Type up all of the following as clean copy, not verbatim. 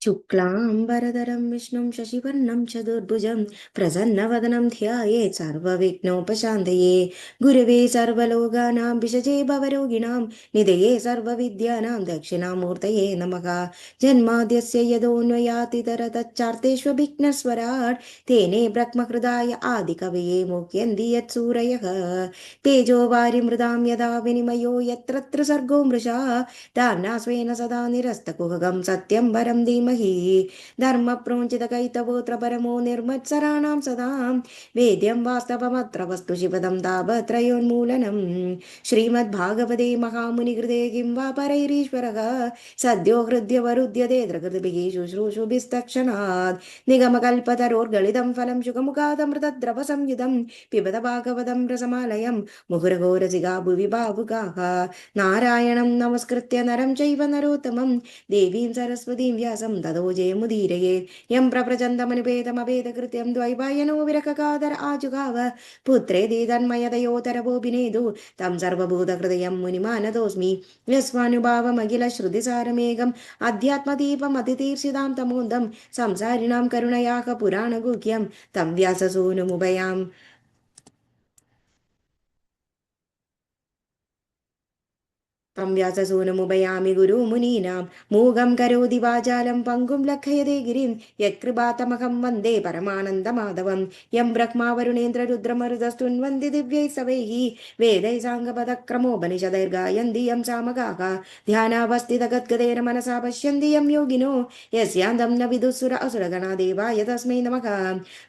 शुक्लाम्बरधरं विष्णुं शशिवर्णं चतुर्भुजं प्रसन्नवदनं ध्यायेत् सर्वविघ्नोपशान्तये गुरवे सर्वलोकानां विषजे भवरोगिणां निधये सर्वविद्यानां दक्षिणामूर्तये नमः। जन्माद्यस्य यदोऽन्वयातितरतच्चार्तेष्वभिघ्नस्वराट् तेने ब्रह्महृदाय आदिकवये मुह्यन्ति यत्सूरयः तेजो वारिमृदां यदा विनिमयो यत्र सर्गो मृषा धाम्ना स्वेन सदा निरस्तकुहकं सत्यं वरं धीमहि धर्मप्रोञ्चितकैतवोऽत्र परमो निर्मत्सराणां सदां वेद्यं वास्तवमत्र वस्तु शिवदं तापत्रयोन्मूलनं श्रीमद्भागवते महामुनिकृते किं वा परैरीश्वरः सद्यो हृद्यवरुध्यते धृकृतिभिः शुश्रूषुभिस्तक्षणात् निगमकल्पतरोर्गलितं फलं शुकमुखादमृतद्रवसंयुतं पिबत भागवतं रसमालयं मुहुरघोरसिगा भुवि भावुकाः नारायणं नमस्कृत्य नरं चैव नरोत्तमं देवीं सरस्वतीं व्यासं ततो जयमुदीरयेत् यं प्रप्रचण्डमनुपेतमपेतकृत्यं द्वैपायनो विरहकातर आजुगाव पुत्रेति तन्मयतयोतरवोऽभिनेदु तं सर्वभूतहृदयं मुनिमानतोऽस्मि यस्वानुभावमखिलश्रुतिसारमेकम् अध्यात्मदीपमतितीर्षितां तमोन्दं संसारिणां करुणयाः पुराणगुह्यं तं व्याससूनुमुभयां तं व्याससूनमुभयामि गुरुमुनीनां मूगं करोति वाचालं पङ्गुं लङ्घयते गिरिं यत्कृपातमहं वन्दे परमानन्दमाधवं यं ब्रह्मा वरुणेन्द्ररुद्रमरुतस्तुन्वन्ति दिव्यैः सवैः वेदैः साङ्गपदक्रमोपनिषदैर्गायन्ति यं सामगाः ध्यानावस्थितगद्गदेन मनसा पश्यन्ति यं योगिनो यस्यान्तं न विदुःसुर असुरगणा देवाय तस्मै नमः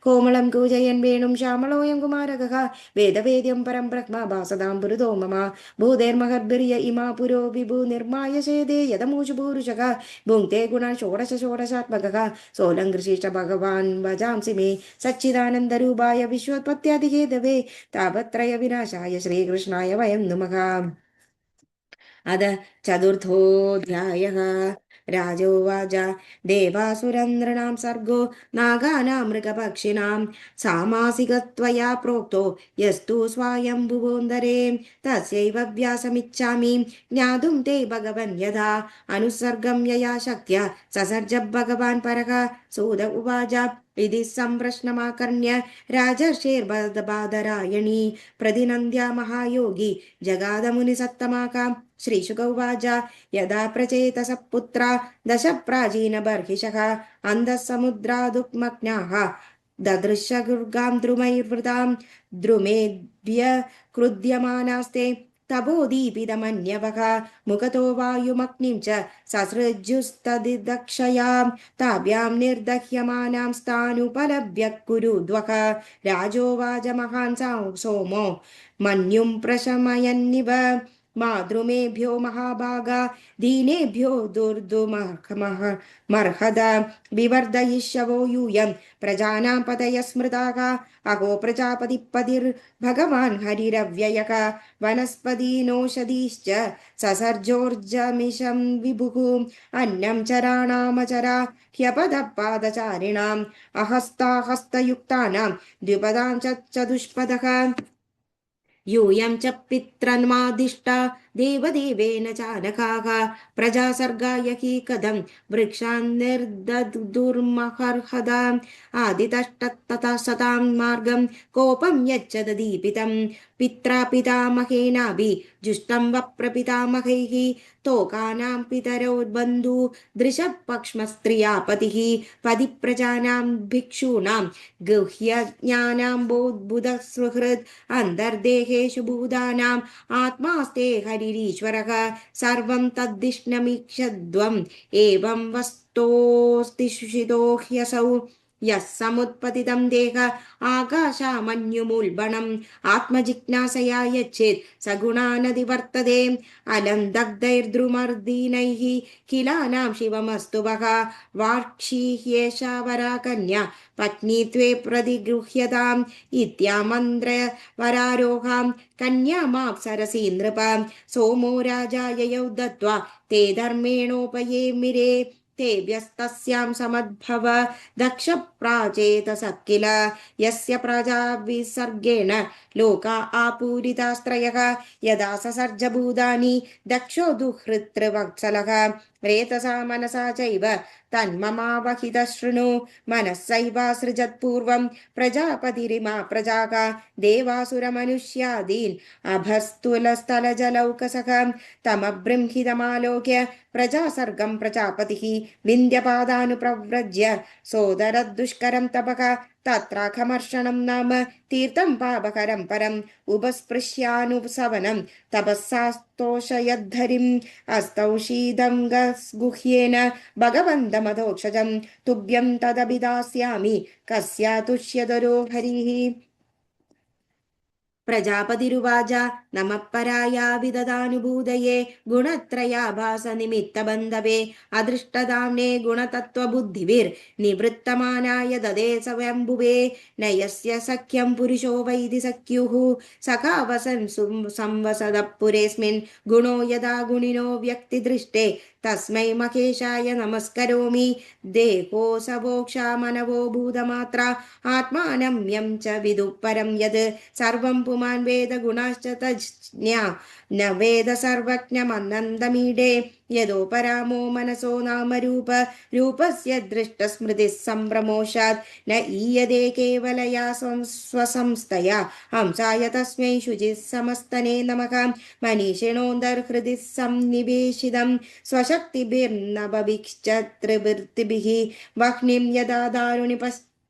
कोमलं कूजयन् वेणुं श्यामलोऽयं कुमारकः वेदवेद्यं परं ब्रह्म भासतां पुरुतो मम भूतेर्महद्भिर्य इमा पुरो विभु निर्माय चेदे यदमूषु भूरुषः भुङ्क्ते गुण षोडश षोडशात्मकः सोऽलङ्कृशिष्ट भगवान् भजांसि मे सच्चिदानन्दरूपाय विश्वोत्पत्त्यादिहेतवे तापत्रय विनाशाय श्रीकृष्णाय वयं नुमः अद चतुर्थोऽध्यायः राजोवाच देवासुरनृणां सर्गो नागानां मृगपक्षिणां सामासिकत्वया प्रोक्तो यस्तु स्वायम्भुवोन्दरे तस्यैव व्यासमिच्छामि ज्ञातुं ते भगवन् यथा अनुसर्गं यया शक्त्या ससर्ज भगवान् परः सूत उवाच इति सम्प्रश्नमाकर्ण्य राजर्षेर्बादरायणी प्रतिनन्द्या महायोगी जगादमुनिसत्तमाका श्रीशुक उवाच यदा प्रचेतसः पुत्रा दश प्राचीनबर्हिषः अन्धः समुद्रादुक्मग्नाः ददृश्यगुर्गां द्रुमैर्वृतां द्रुमेभ्य क्रुध्यमानास्ते तपोदीपितमन्यवः मुखतो वायुमग्निं च ससृजुस्तदिदक्षयां ताभ्यां निर्दह्यमानां स्थानुपलभ्य कुरुद्वः राजोवाच महान् सोमो मन्युं प्रशमयन्निव माद्रुमेभ्यो महाभागा दीनेभ्यो दुर्दुमर्हद विवर्धयिष्यवो यूयं प्रजानां पतय स्मृताः अहो प्रजापतिपतिर्भगवान् हरिरव्ययः वनस्पतीनोषधीश्च ससर्जोर्जमिषं विभुः अन्नं चराणामचरा ह्यपदपादचारिणाम् अहस्ताहस्तयुक्तानां द्विपदां च चतुष्पदः यूयं च पित्रन्मादिष्टा देवदेवेन चानकाः प्रजासर्गाय हि कथं वृक्षान् निर्ददुर्महर्हदा आदितस्ततः सतां मार्गं कोपं यच्च दीपितं पित्रा पितामहेनाभि जुष्टं वप्रपितामहैः तोकानां पितरो बन्धु दृशः पक्ष्मस्त्रिया पतिः पतिप्रजानां भिक्षूणां गुह्यज्ञानां बोद्बुधसुहृत् अन्तर्देहेषु भूतानाम् आत्मास्ते हरिरीश्वरः सर्वं तद्दिष्णमीक्षध्वम् एवं वस्तोऽस्ति शुषितो ह्यसौ यः समुत्पतितं देह आकाशामन्युमुल्बणम् आत्मजिज्ञासया यच्चेत् सगुणानदिवर्तते अलं दग्धैर्द्रुमर्दीनैः किलानां शिवमस्तु वः वार्क्षीह्येषा वरा कन्या पत्नीत्वे प्रतिगृह्यताम् इत्यामन्त्र वरारोहां कन्यामाप्सरसि नृप सोमो राजा ययौ दत्त्वा ते धर्मेणोपयेमिरे तेभ्यस्तस्यां समद्भव दक्ष प्राचेतसः किल यस्य प्रजाविसर्गेण लोका आपूरितास्त्रयः यदा ससर्ज भूतानि दक्षो दुःहृत्वत्सलः रेतसा मनसा चैव तन्ममावहितः शृणु मनःसैवासृजत्पूर्वं प्रजापतिरिमा प्रजाका देवासुरमनुष्यादीन् अभस्तुलस्थलजलौकसखं तमबृंहितमालोक्य प्रजासर्गं प्रजापतिः विन्द्यपादानुप्रव्रज्य सोदरद्दुष्करं तपक तत्राखमर्षणं नाम तीर्थं पापकरं परम् उपस्पृश्यानुसवनं तपःसास्तोषयद्धरिम् अस्तौषीदं गुह्येन भगवन्तमधोक्षजं तुभ्यं तदभिदास्यामि कस्यातुष्यदरो हरिः प्रजापतिरुवाच नमः पराया विददानुभूतये गुणत्रयाभासनिमित्तबन्धवे अदृष्टदाम्ने गुणतत्त्वबुद्धिभिर्निवृत्तमानाय ददे स्वयम्भुवे न यस्य सख्यं पुरुषो वैदि सख्युः सखावसन् संवसदः पुरेऽस्मिन् गुणो यदा गुणिनो व्यक्तिदृष्टे तस्मै महेशाय नमस्करोमि देहोऽसवोक्षा मनवो भूतमात्रा आत्मानं यं च विदुः परं यत् सर्वं पुमान् वेद गुणाश्च तज्ज्ञा न वेद सर्वज्ञमनन्दमीडे यदोपरामो मनसो नामरूप रूपस्य दृष्टस्मृतिः सम्भ्रमोषात् न ईयदे केवलया स्वसंस्थया हंसाय तस्मै शुचिः समस्तने नमः मनीषिणोऽन्तर्हृदि सन्निवेशितं स्वशक्तिभिर्नवभिश्चत्रिवृत्तिभिः वह्निं यदा दारुणि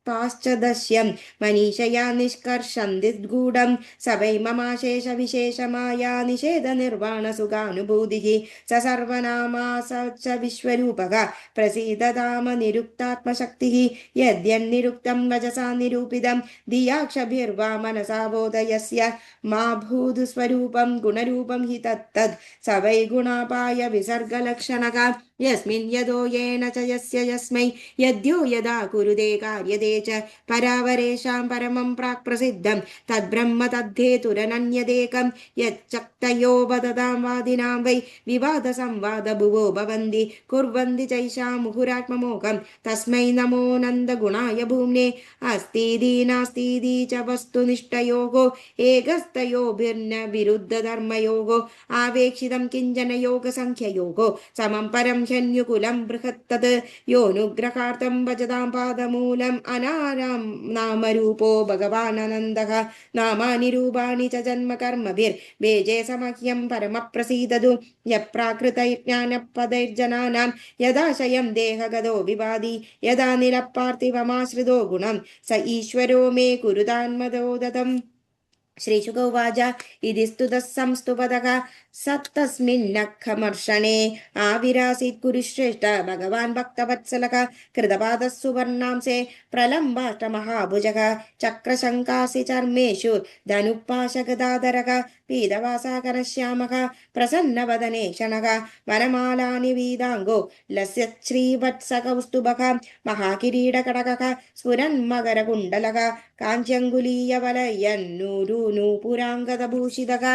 पाश्चदश्यं मनीषया निष्कर्षन्दिद्गूढं स वै ममाशेष विशेषमाया निषेध निर्वाणसुखानुभूतिः स सर्वनामा स च विश्वरूपः प्रसीदताम निरुक्तात्मशक्तिः यद्यन्निरुक्तं वचसा निरूपितं धियाक्षभिर्वा मनसा बोधयस्य मा भूतस्वरूपं गुणरूपं हि तत्तत् स वै गुणापाय विसर्गलक्षणः यस्मिन् यदो येन च यस्य यस्मै यद्यो यदा कुरुते कार्यते च परावरेषां परमं प्राक्प्रसिद्धं तद्ब्रह्म तद्धेतुरनन्यदेकं यच्चक्तयो वदतां वादिनां वै विवादसंवादभुवो भवन्ति कुर्वन्ति चैषा मुहुरात्ममोघं तस्मै नमो नन्दगुणाय भूम्ने अस्तीति नास्तीति च वस्तुनिष्ठयोः एकस्तयोभिर्न विरुद्धधर्मयोः आवेक्षितं किञ्चन योगसङ्ख्ययोः समं परं ह्यन्युकुलं बृहत्तत् योऽनुग्रहार्थं भजतां पादमूलम् अनारां नामरूपो भगवानन्दः नामानि रूपाणि च जन्मकर्मभिर्बीजे समह्यं परमप्रसीदतु यप्राकृतज्ञानपदैर्जनानां यदाशयं देहगतो विवादी यदा निरपार्थिवमाश्रितो गुणं स ईश्वरो मे कुरुतान्मदोदतम् श्रीशुक उवाच इति स्तुतः संस्तुपदः सत्तस्मिन्नखमर्षणे आविरासीत् कुरुश्रेष्ठ भगवान् भक्तवत्सलः कृतपादः सुवर्णांसे प्रलम्बाष्टमहाभुजः चक्रशङ्कासि चर्मेषु धनुपाशगदाधरः पीतवासाकरश्यामः प्रसन्नवदने क्षणः वनमालानि वीदाङ्गो लस्यश्रीवत्सकौस्तुभः महाकिरीटकटकः स्फुरन्मकरकुण्डलः काञ्चङ्गुलीयवलयन्नूपुराङ्गदभूषितः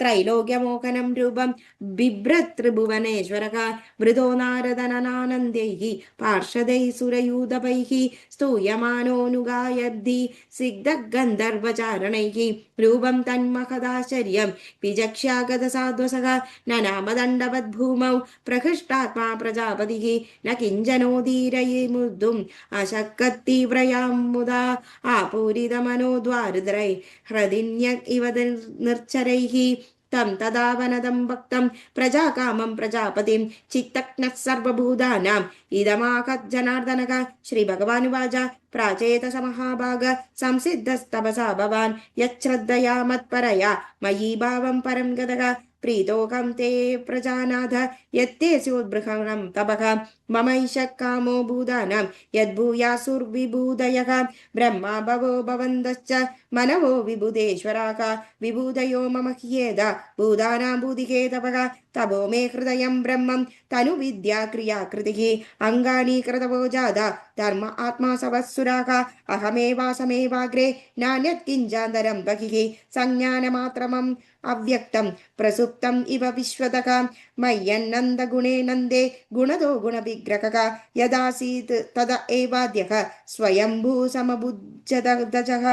त्रैलोक्यमोहनं रूपं बिभ्रतृभुवनेश्वरः वृतो नारदननानन्दैः पार्षदैः सुरयूथपैः स्तूयमानोऽनुगायद्धि सिग्धगन्धर्वचारणैः रूपं तन्महदाश्चर्यं विचक्ष्यागतसाध्वसः न नामदण्डवद्भूमौ प्रहृष्टात्मा प्रजापतिः न किञ्चनोदीरयिमुद्धुम् अशक्कत्तीव्रयां मुदा आपूरितमनोद्वारद्रै हृदिन्य इव निर्चरैः तं तदा वनदं भक्तं प्रजाकामं प्रजापतिं चित्तज्ञः सर्वभूतानाम् इदमाकत् जनार्दनः श्रीभगवानुवाच प्राचेतस महाभाग संसिद्धस्तपसा भवान् यच्छ्रद्धया मत्परया मयि भावं परं गतः प्रीतोकं ते प्रजानाथ यत्ते स्योद्बृहणं तपः ममैष कामो भूतानां यद्भूयासुर्विभूदयः ब्रह्मा भवो भवन्तश्च मनवो विबुधेश्वराः विबुधयो मम ह्येद भूतानां बुधिकेतवः तपो मे हृदयं ब्रह्मं तनुविद्या क्रियाकृतिः अङ्गानि क्रतवो जाता धर्म आत्मा सवत्सुराः अहमेवासमेवाग्रे नान्यत् किञ्चान्तरं बहिः संज्ञानमात्रमम् अव्यक्तं प्रसुप्तम् इव विश्वतः मय्यन्नन्दगुणे नन्दे गुणदो गुणविग्रहः यदासीत् तद एवाद्यः स्वयम्भू समबुध्यदजः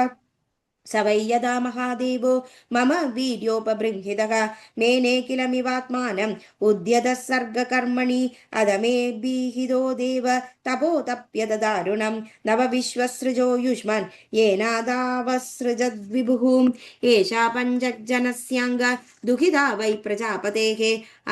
स वै यदा महादेवो मम वीर्योपबृंहितः मेने किलमिवात्मानम् उद्यतः सर्गकर्मणि अदमेऽभिहितो देव तपोतप्यत दारुणम् नव विश्वसृजो युष्मन् येनादावसृजद्विभुः एषा पञ्चजनस्याङ्ग दुहिता वै प्रजापतेः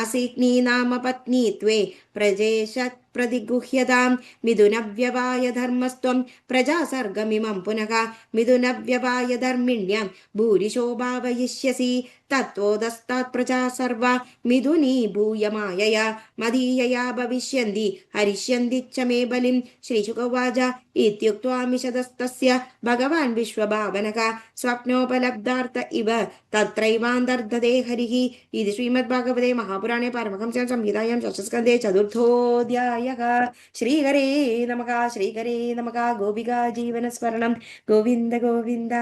असिग्नी नाम पत्नी त्वे प्रजेश प्रतिगृह्यताम् मिथुनव्यवाय धर्मस्त्वं प्रजासर्गमिमं पुनः मिथुनव्यवाय धर्मिण्यां भूरिशो भावयिष्यसि तत्त्वोदस्तात् प्रजा सर्वा मिथुनी भूय मायया मदीयया भविष्यन्ति हरिष्यन्ति च मे बलिं श्रीशुकवाच इत्युक्त्वामिषदस्तस्य भगवान् विश्वभावनः स्वप्नोपलब्धार्थ इव तत्रैवान्तर्धते हरिः इति श्रीमद्भागवते महापुराणे पारमहंस्यां संहितायां षष्ठस्कन्धे चतुर्थोऽध्यायः श्रीहरे नमः श्रीहरे नमः गोपिका जीवनस्मरणं गोविन्द गोविन्द